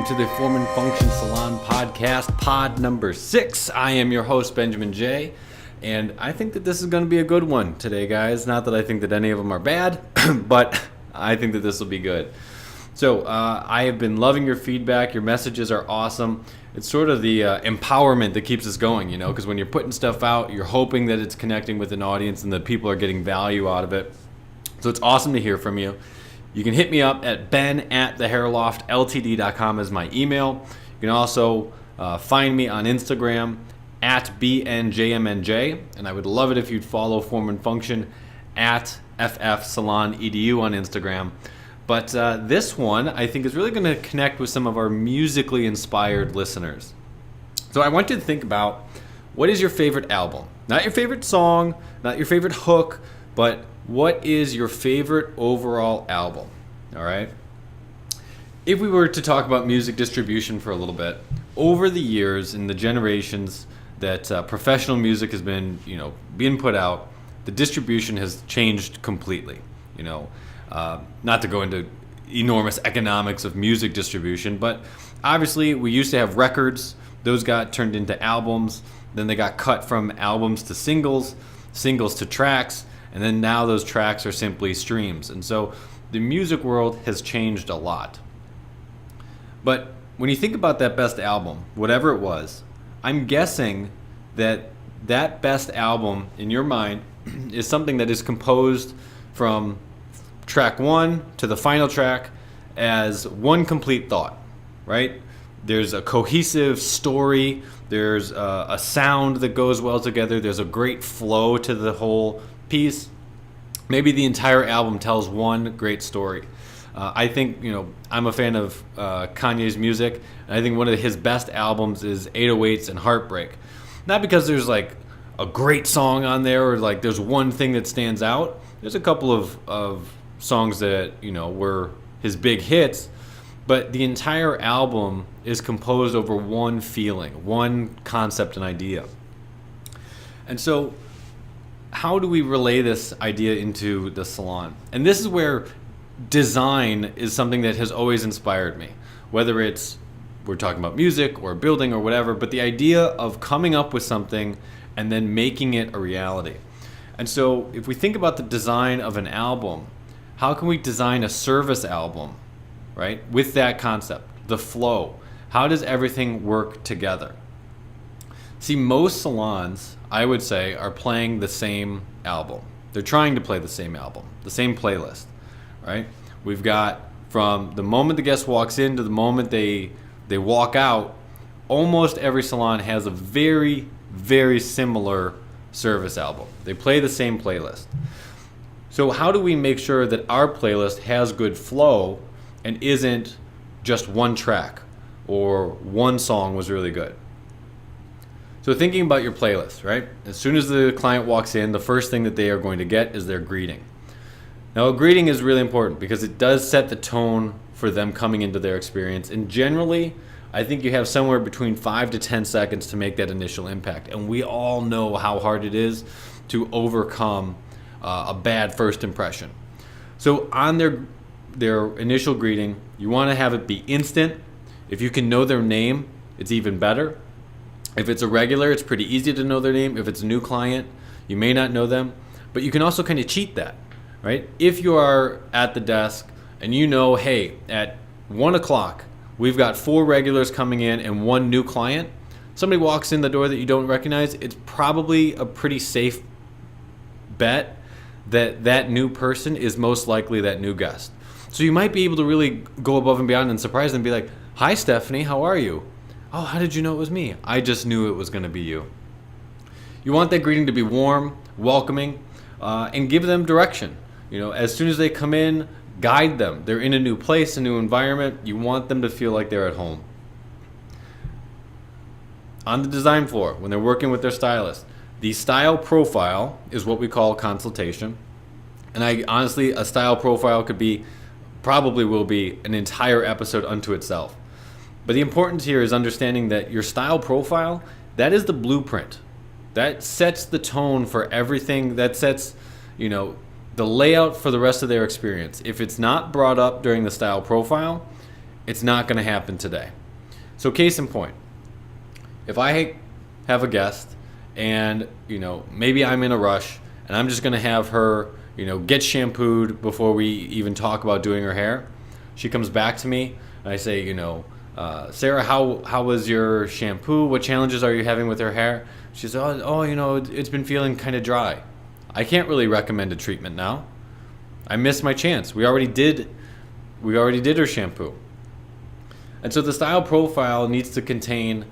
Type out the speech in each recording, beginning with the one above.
to the Form and Function Salon podcast, pod number 6. I am your host, Benjamin J. And I think that this is going to be a good one today, guys. Not that I think that any of them are bad, but I think that this will be good. So I have been loving your feedback. Your messages are awesome. It's sort of the empowerment that keeps us going, you know, because when you're putting stuff out, you're hoping that it's connecting with an audience and that people are getting value out of it. So it's awesome to hear from you. You can hit me up at ben@thehairloftltd.com as my email. You can also find me on Instagram at BNJMNJ, and I would love it if you'd follow Form and Function at FFSalonEDU on Instagram. But this one, I think, is really going to connect with some of our musically inspired listeners. So I want you to think about, what is your favorite album? Not your favorite song, not your favorite hook, but what is your favorite overall album? All right? If we were to talk about music distribution for a little bit, over the years and the generations that professional music has been, being put out, the distribution has changed completely. Not to go into enormous economics of music distribution, but obviously we used to have records. Those got turned into albums. Then they got cut from albums to singles, singles to tracks, and then now those tracks are simply streams. And so the music world has changed a lot. But when you think about that best album, whatever it was, I'm guessing that that best album in your mind is something that is composed from track 1 to the final track as one complete thought, right? There's a cohesive story, there's a sound that goes well together, there's a great flow to the whole piece. Maybe the entire album tells one great story. I think, I'm a fan of Kanye's music, and I think one of his best albums is 808s and Heartbreak. Not because there's like a great song on there or like there's one thing that stands out. There's a couple of songs that, were his big hits, but the entire album is composed over one feeling, one concept and idea. And so how do we relay this idea into the salon? And this is where design is something that has always inspired me, whether we're talking about music or building or whatever, but the idea of coming up with something and then making it a reality. And so if we think about the design of an album, how can we design a service album, right, with that concept, the flow? How does everything work together? See, most salons, I would say, are playing the same album. They're trying to play the same album, the same playlist, right? We've got from the moment the guest walks in to the moment they walk out, almost every salon has a very, very similar service album. They play the same playlist. So how do we make sure that our playlist has good flow and isn't just one track or one song was really good? So thinking about your playlist, right? As soon as the client walks in, the first thing that they are going to get is their greeting. Now, a greeting is really important because it does set the tone for them coming into their experience. And generally, I think you have somewhere between 5 to 10 seconds to make that initial impact. And we all know how hard it is to overcome a bad first impression. So on their initial greeting, you want to have it be instant. If you can know their name, it's even better. If it's a regular, it's pretty easy to know their name. If it's a new client, you may not know them, but you can also kind of cheat that, right? If you are at the desk and you know, hey, at 1 o'clock, we've got 4 regulars coming in and 1 new client, somebody walks in the door that you don't recognize, it's probably a pretty safe bet that that new person is most likely that new guest. So you might be able to really go above and beyond and surprise them and be like, hi, Stephanie, how are you? Oh, how did you know it was me? I just knew it was going to be you. You want that greeting to be warm, welcoming, and give them direction. As soon as they come in, guide them. They're in a new place, a new environment. You want them to feel like they're at home. On the design floor, when they're working with their stylist, the style profile is what we call consultation. And honestly, a style profile probably will be an entire episode unto itself. But the importance here is understanding that your style profile, that is the blueprint. That sets the tone for everything. That sets, the layout for the rest of their experience. If it's not brought up during the style profile, it's not going to happen today. So case in point, if I have a guest and, maybe I'm in a rush and I'm just going to have her, get shampooed before we even talk about doing her hair. She comes back to me and I say, Sarah, how was your shampoo? What challenges are you having with her hair? She says, it's been feeling kind of dry. I can't really recommend a treatment now. I missed my chance. We already did her shampoo. And so the style profile needs to contain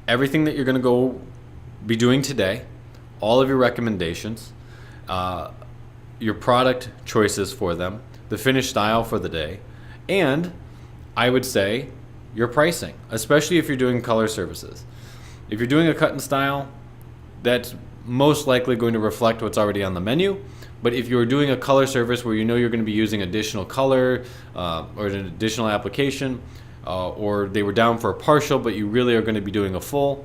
everything that you're going to go be doing today, all of your recommendations, your product choices for them, the finished style for the day, and I would say your pricing, especially if you're doing color services. If you're doing a cut and style, that's most likely going to reflect what's already on the menu. But if you're doing a color service where you're going to be using additional color or an additional application, or they were down for a partial but you really are going to be doing a full,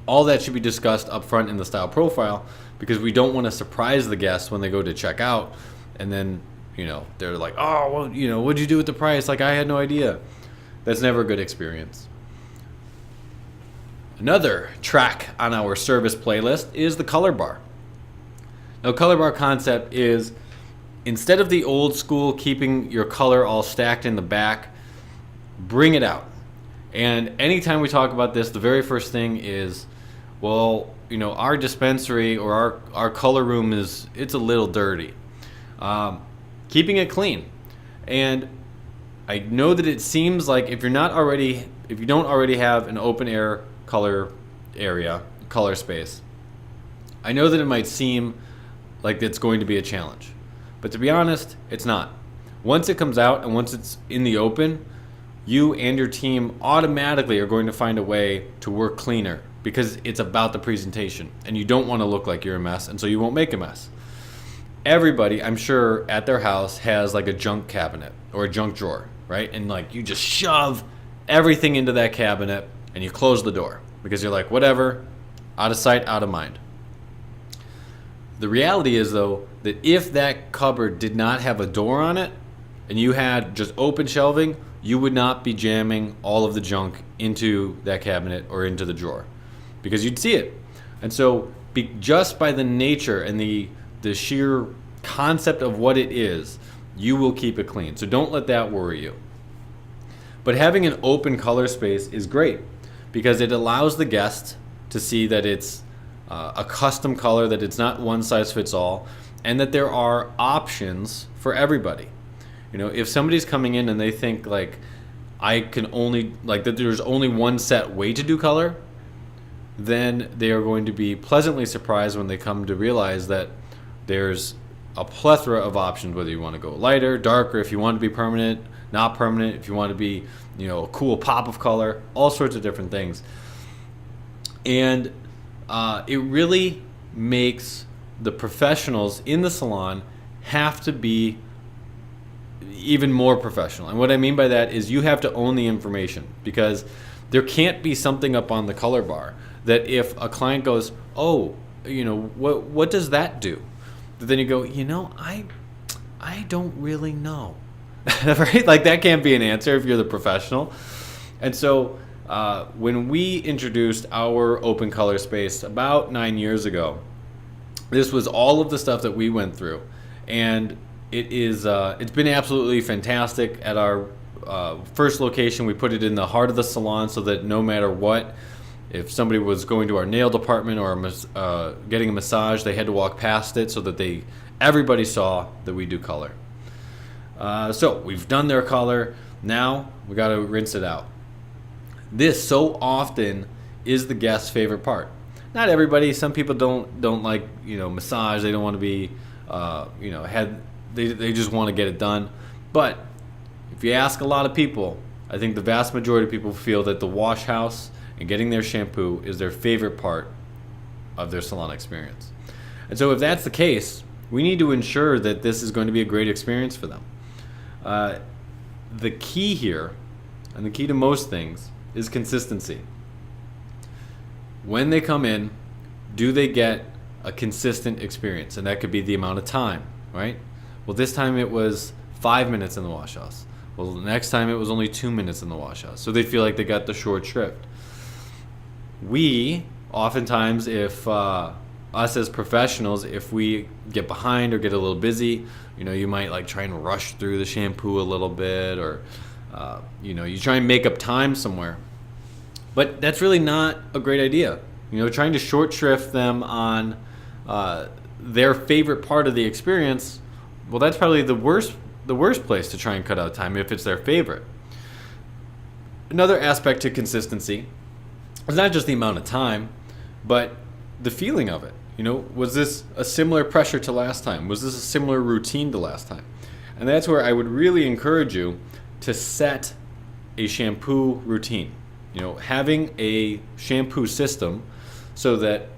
all that should be discussed up front in the style profile, because we don't want to surprise the guests when they go to check out and then they're like, oh, well, what'd you do with the price? Like, I had no idea. That's never a good experience. Another track on our service playlist is the color bar. Now, color bar concept is, instead of the old school keeping your color all stacked in the back, bring it out. And anytime we talk about this, the very first thing is, well, our dispensary or our color room it's a little dirty. Keeping it clean. And I know that it seems like if you don't already have an open air color area, color space, I know that it might seem like it's going to be a challenge. But to be honest, it's not. Once it comes out and once it's in the open, you and your team automatically are going to find a way to work cleaner, because it's about the presentation and you don't want to look like you're a mess, and so you won't make a mess. Everybody, I'm sure, at their house has like a junk cabinet or a junk drawer, right? And like you just shove everything into that cabinet and you close the door because you're like, whatever, out of sight, out of mind. The reality is, though, that if that cupboard did not have a door on it and you had just open shelving, you would not be jamming all of the junk into that cabinet or into the drawer, because you'd see it. And so just by the nature and the sheer concept of what it is, you will keep it clean. So don't let that worry you. But having an open color space is great because it allows the guest to see that it's a custom color, that it's not one size fits all, and that there are options for everybody. If somebody's coming in and they think like that there's only one set way to do color, then they are going to be pleasantly surprised when they come to realize that there's a plethora of options, whether you want to go lighter, darker, if you want to be permanent, not permanent, if you want to be, a cool pop of color, all sorts of different things. And it really makes the professionals in the salon have to be even more professional. And what I mean by that is you have to own the information, because there can't be something up on the color bar that if a client goes, oh, what does that do? Then you go, I don't really know. Right? Like, that can't be an answer if you're the professional. And so when we introduced our open color space about 9 years ago, this was all of the stuff that we went through. And it's been absolutely fantastic. At our first location, we put it in the heart of the salon so that no matter what, if somebody was going to our nail department or getting a massage, they had to walk past it so that everybody saw that we do color. So we've done their color. Now we got to rinse it out. This so often is the guest's favorite part. Not everybody. Some people don't like massage. They don't want to be they just want to get it done. But if you ask a lot of people, I think the vast majority of people feel that the wash house and getting their shampoo is their favorite part of their salon experience. And so if that's the case, we need to ensure that this is going to be a great experience for them. The key here, and the key to most things, is consistency. When they come in, do they get a consistent experience? And that could be the amount of time, right? Well, this time it was 5 minutes in the wash house. Well, the next time it was only 2 minutes in the wash house. So they feel like they got the short shrift. We, oftentimes, if us as professionals, if we get behind or get a little busy, you might like try and rush through the shampoo a little bit, or you try and make up time somewhere. But that's really not a great idea. Trying to short shrift them on their favorite part of the experience, well, that's probably the worst place to try and cut out time if it's their favorite. Another aspect to consistency is not just the amount of time, but the feeling of it. Was this a similar pressure to last time? Was this a similar routine to last time? And that's where I would really encourage you to set a shampoo routine. Having a shampoo system so that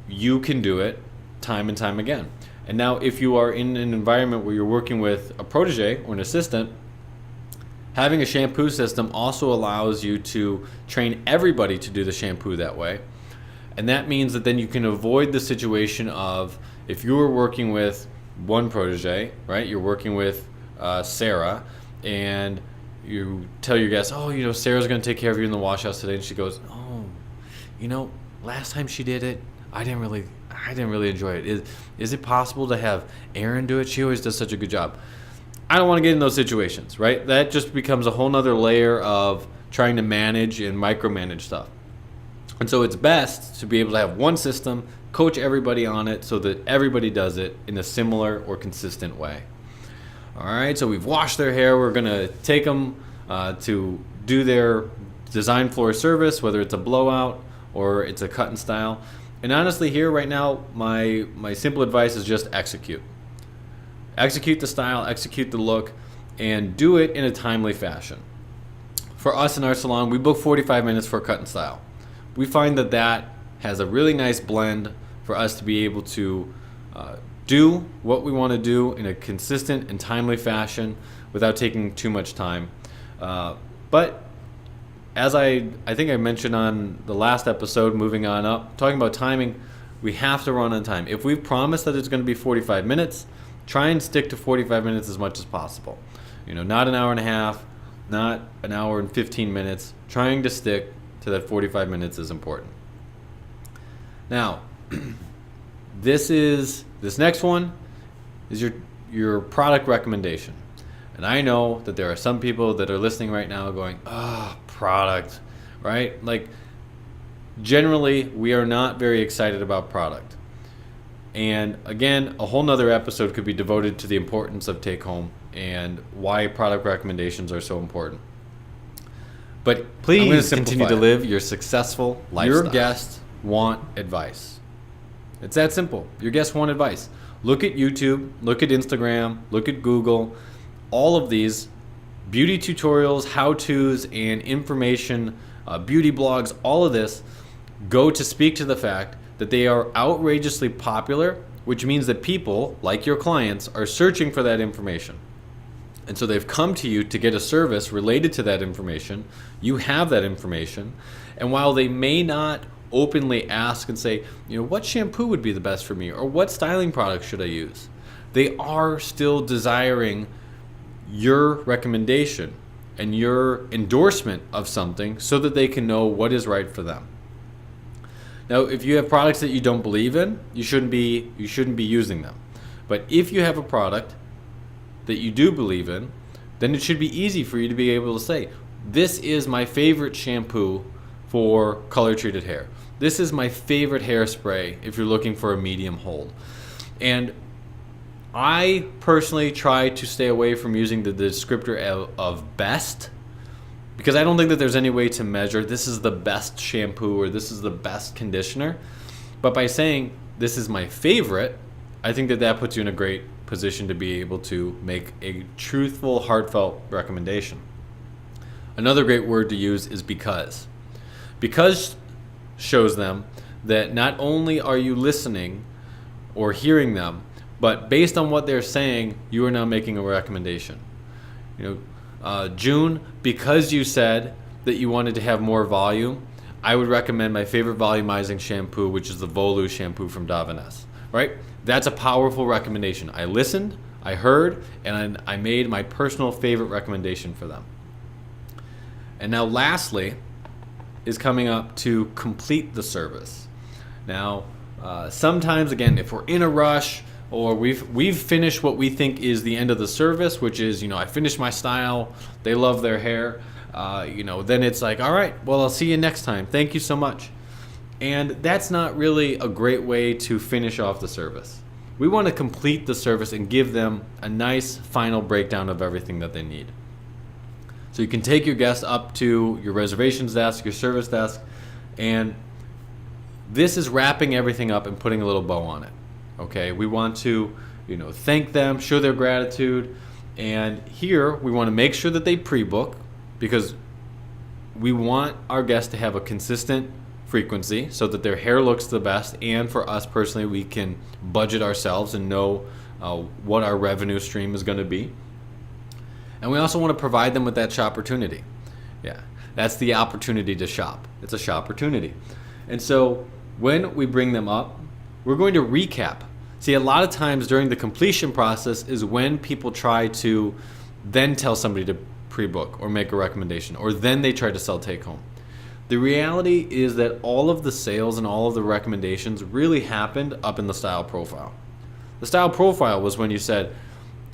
you can do it time and time again. And now if you are in an environment where you're working with a protege or an assistant, having a shampoo system also allows you to train everybody to do the shampoo that way. And that means that then you can avoid the situation of, if you were working with one protege, right? You're working with Sarah, and you tell your guests, Sarah's going to take care of you in the wash house today. And she goes, last time she did it, I didn't really enjoy it. Is it possible to have Erin do it? She always does such a good job. I don't want to get in those situations, right? That just becomes a whole nother layer of trying to manage and micromanage stuff. And so it's best to be able to have one system, coach everybody on it so that everybody does it in a similar or consistent way. All right, so we've washed their hair. We're going to take them to do their design floor service, whether it's a blowout or it's a cut and style. And honestly, here right now, my simple advice is just execute. Execute the style, execute the look, and do it in a timely fashion. For us in our salon, we book 45 minutes for a cut and style. We find that has a really nice blend for us to be able to do what we want to do in a consistent and timely fashion without taking too much time. But as I think I mentioned on the last episode, moving on up, talking about timing, we have to run on time. If we've promised that it's going to be 45 minutes, try and stick to 45 minutes as much as possible. Not an hour and a half, not an hour and 15 minutes. Trying to stick to that 45 minutes is important. Now, this next one is your product recommendation. And I know that there are some people that are listening right now going, product, right? Like, generally, we are not very excited about product. And again, a whole nother episode could be devoted to the importance of take home and why product recommendations are so important. But please continue to live your successful lifestyle. Your guests want advice. It's that simple. Your guests want advice. Look at YouTube, look at Instagram, look at Google. All of these beauty tutorials, how-tos, and information, beauty blogs, all of this go to speak to the fact that they are outrageously popular, which means that people, like your clients, are searching for that information. And so they've come to you to get a service related to that information. You have that information. And while they may not openly ask and say, what shampoo would be the best for me, or what styling product should I use, they are still desiring your recommendation and your endorsement of something so that they can know what is right for them. Now, if you have products that you don't believe in, you shouldn't be using them. But if you have a product that you do believe in, then it should be easy for you to be able to say, this is my favorite shampoo for color treated hair. This is my favorite hairspray if you're looking for a medium hold. And I personally try to stay away from using the descriptor of best, because I don't think that there's any way to measure this is the best shampoo or this is the best conditioner. But by saying this is my favorite, I think that puts you in a great position to be able to make a truthful, heartfelt recommendation. Another great word to use is because. Because shows them that not only are you listening or hearing them, but based on what they're saying, you are now making a recommendation. June, because you said that you wanted to have more volume, I would recommend my favorite volumizing shampoo, which is the Volu shampoo from Davines, right? That's a powerful recommendation. I listened, I heard, and I made my personal favorite recommendation for them. And now lastly is coming up to complete the service. Now, sometimes, again, if we're in a rush or we've finished what we think is the end of the service, which is, I finished my style, they love their hair, then it's like, all right, well, I'll see you next time. Thank you so much. And that's not really a great way to finish off the service. We want to complete the service and give them a nice final breakdown of everything that they need. So you can take your guest up to your reservations desk, your service desk, and this is wrapping everything up and putting a little bow on it. Okay, we want to, thank them, show their gratitude, and here we want to make sure that they pre-book, because we want our guests to have a consistent frequency so that their hair looks the best, and for us personally, we can budget ourselves and know what our revenue stream is going to be. And we also want to provide them with that shop opportunity. Yeah, that's the opportunity to shop. It's a shop opportunity. And so when we bring them up, we're going to recap. See, a lot of times during the completion process is when people try to then tell somebody to pre-book or make a recommendation, or then they try to sell take home. The reality is that all of the sales and all of the recommendations really happened up in the style profile. The style profile was when you said,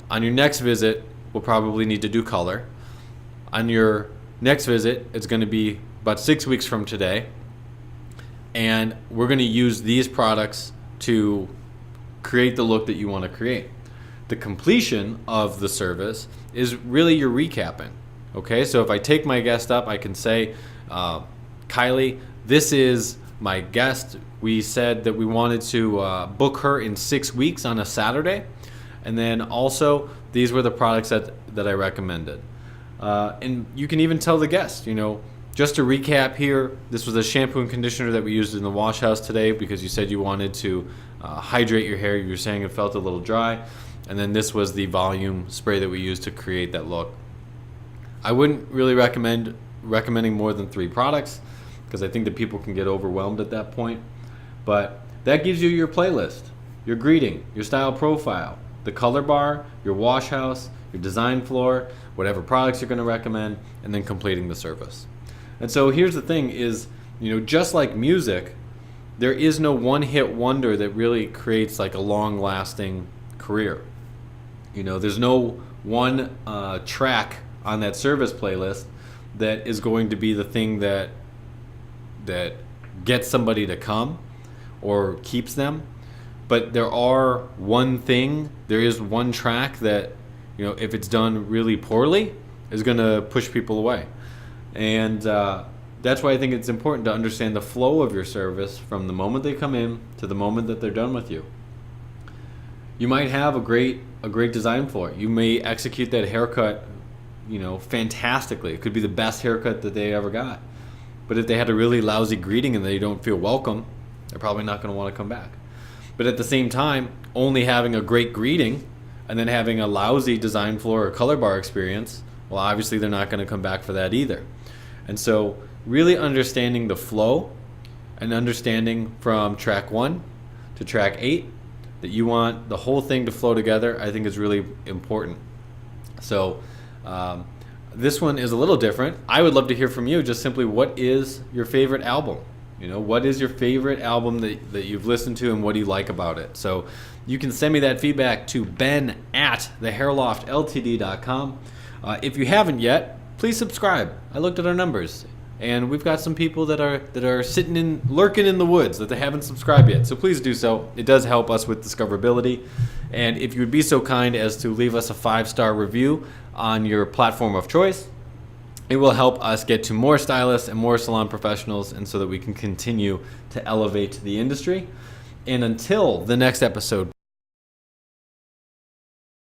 on your next visit, we'll probably need to do color. On your next visit, it's going to be about 6 weeks from today, and we're going to use these products to create the look that you want to create. The completion of the service is really your recapping. Okay, so if I take my guest up, I can say, Kylie, this is my guest. We said that we wanted to book her in 6 weeks on a Saturday. And then also, these were the products that I recommended. And you can even tell the guest, just to recap here, this was a shampoo and conditioner that we used in the wash house today because you said you wanted to hydrate your hair. You were saying it felt a little dry. And then this was the volume spray that we used to create that look. I wouldn't really recommending more than 3 products because I think that people can get overwhelmed at that point. But that gives you your playlist, your greeting, your style profile, the color bar, your wash house, your design floor, whatever products you're going to recommend, and then completing the service. And so here's the thing is, just like music, there is no one-hit wonder that really creates like a long-lasting career. There's no one track on that service playlist that is going to be the thing that gets somebody to come or keeps them. But there is one track that, if it's done really poorly, is going to push people away. And that's why I think it's important to understand the flow of your service from the moment they come in to the moment that they're done with you. You might have a great design floor. You may execute that haircut, fantastically. It could be the best haircut that they ever got. But if they had a really lousy greeting and they don't feel welcome, they're probably not going to want to come back. But at the same time, only having a great greeting and then having a lousy design floor or color bar experience, well, obviously they're not going to come back for that either. And so really understanding the flow and understanding from track 1 to track 8 that you want the whole thing to flow together, I think is really important. So this one is a little different. I would love to hear from you just simply what is your favorite album? What is your favorite album that you've listened to and what do you like about it? So you can send me that feedback to ben@thehairloftltd.com. If you haven't yet, please subscribe. I looked at our numbers and we've got some people that are lurking in the woods that they haven't subscribed yet. So please do so. It does help us with discoverability. And if you would be so kind as to leave us a 5-star review on your platform of choice, it will help us get to more stylists and more salon professionals, and so that we can continue to elevate the industry. And until the next episode,